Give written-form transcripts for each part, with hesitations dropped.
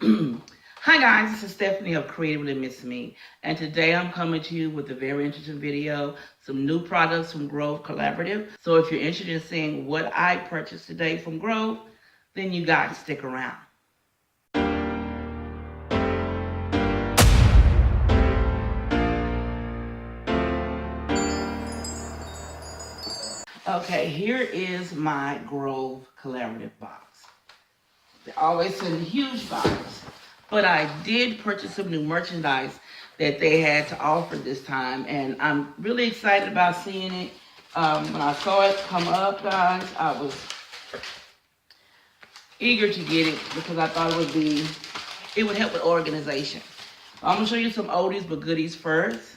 Hi guys, this is Stephanie of Creatively Miss Me, and today I'm coming to you with a very interesting video, some new products from Grove Collaborative. So if you're interested in seeing what I purchased today from Grove, then you guys stick around. Okay, here is my Grove Collaborative box. They always send a huge box. But I did purchase some new merchandise that they had to offer this time, and I'm really excited about seeing it. When I saw it come up, guys, I was eager to get it because I thought it would help with organization. I'm gonna show you some oldies but goodies first.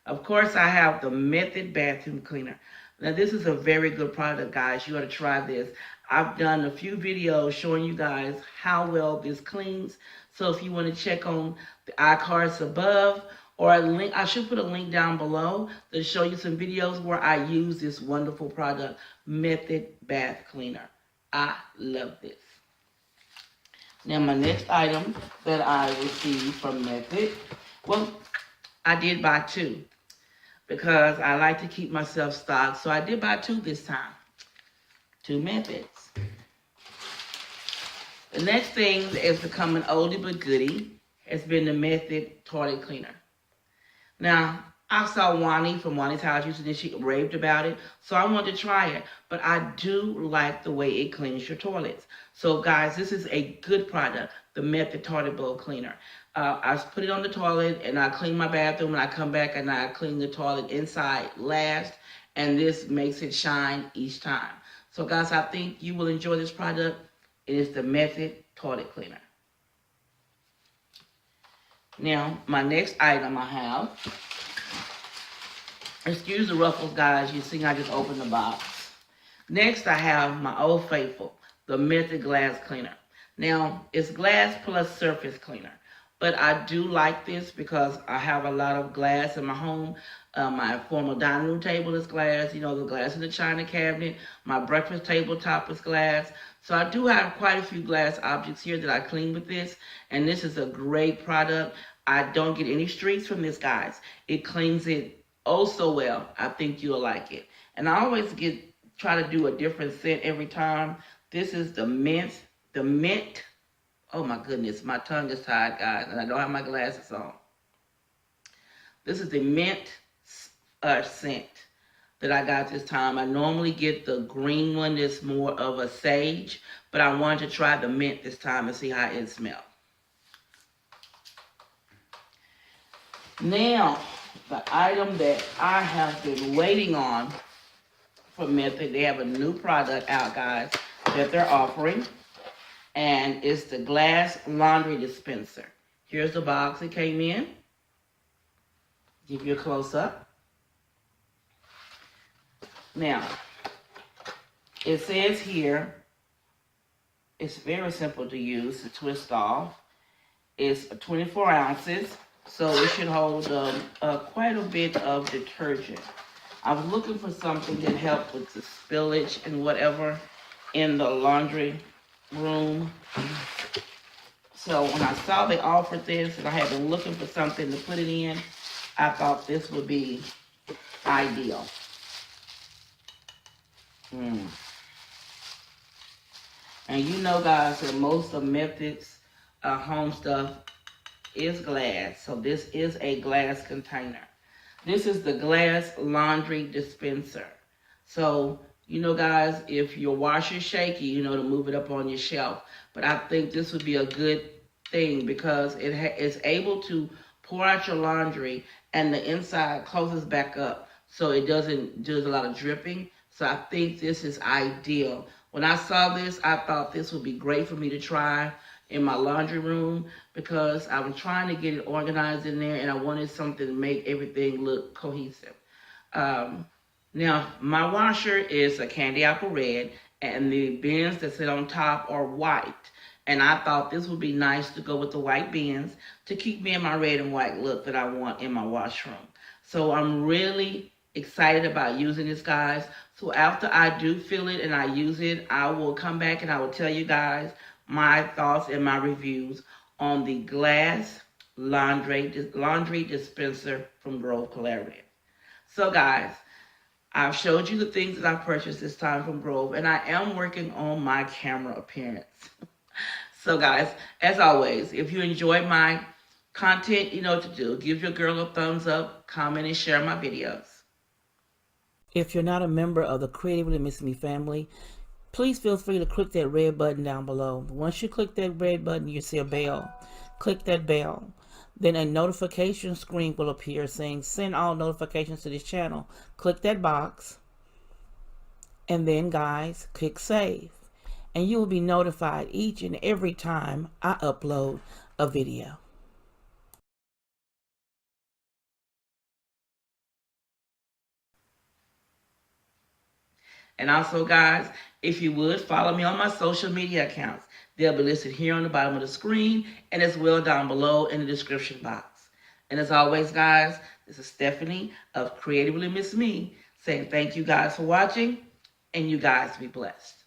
Of course, I have the Method Bathroom Cleaner. Now, this is a very good product, guys. You got to try this. I've done a few videos showing you guys how well this cleans. So if you want to check on the iCards above or a link, I should put a link down below to show you some videos where I use this wonderful product, Method Bath Cleaner. I love this. Now, my next item that I received from Method, well, I did buy two because I like to keep myself stocked. So I did buy two this time. Two Methods. The next thing is becoming oldie but goodie has been the Method Toilet Cleaner. Now, I saw Wani from Wani's House using it. She raved about it. So I wanted to try it. But I do like the way it cleans your toilets. So guys, this is a good product, the Method Toilet Bowl Cleaner. I put it on the toilet and I clean my bathroom and I come back and I clean the toilet inside last. And this makes it shine each time. So guys, I think you will enjoy this product. It is the Method Toilet Cleaner. Now, my next item I have, excuse the ruffles, guys. You see I just opened the box. Next, I have my Old Faithful, the Method Glass Cleaner. Now, it's glass plus surface cleaner. But I do like this because I have a lot of glass in my home. My formal dining room table is glass. You know, the glass in the china cabinet. My breakfast tabletop is glass. So I do have quite a few glass objects here that I clean with this. And this is a great product. I don't get any streaks from this, guys. It cleans it oh so well. I think you'll like it. And I always try to do a different scent every time. This is the mint. Oh my goodness, my tongue is tied, guys, and I don't have my glasses on. This is the mint scent that I got this time. I normally get the green one that's more of a sage, but I wanted to try the mint this time and see how it smells. Now, the item that I have been waiting on for Method, they have a new product out, guys, that they're offering. And it's the glass laundry dispenser. Here's the box it came in. Give you a close-up. Now, it says here, it's very simple to use, to twist off. It's 24 ounces, so it should hold quite a bit of detergent. I was looking for something that helped with the spillage and whatever in the laundry room. So when I saw they offered this and I had been looking for something to put it in, I thought this would be ideal. And you know, guys, that most of Method's home stuff is glass. So this is a glass container. This is the glass laundry dispenser. So you know, guys, if your washer's shaky, you know, to move it up on your shelf. But I think this would be a good thing because it's able to pour out your laundry and the inside closes back up so it doesn't do a lot of dripping. So I think this is ideal. When I saw this, I thought this would be great for me to try in my laundry room because I'm trying to get it organized in there and I wanted something to make everything look cohesive. Now, my washer is a candy apple red, and the bins that sit on top are white. And I thought this would be nice to go with the white bins to keep me in my red and white look that I want in my washroom. So I'm really excited about using this, guys. So after I do fill it and I use it, I will come back and I will tell you guys my thoughts and my reviews on the glass laundry dispenser from Grove Collaborative. So guys, I've showed you the things that I purchased this time from Grove, and I am working on my camera appearance. So guys, as always, if you enjoy my content, you know what to do. Give your girl a thumbs up, comment, and share my videos. If you're not a member of the Creatively Miss Me family, please feel free to click that red button down below. Once you click that red button, you see a bell. Click that bell. Then a notification screen will appear saying send all notifications to this channel. Click that box. And then guys, click save. And you will be notified each and every time I upload a video. And also, guys, if you would, follow me on my social media accounts. They'll be listed here on the bottom of the screen and as well down below in the description box. And as always, guys, this is Stephanie of Creatively Miss Me saying thank you guys for watching, and you guys be blessed.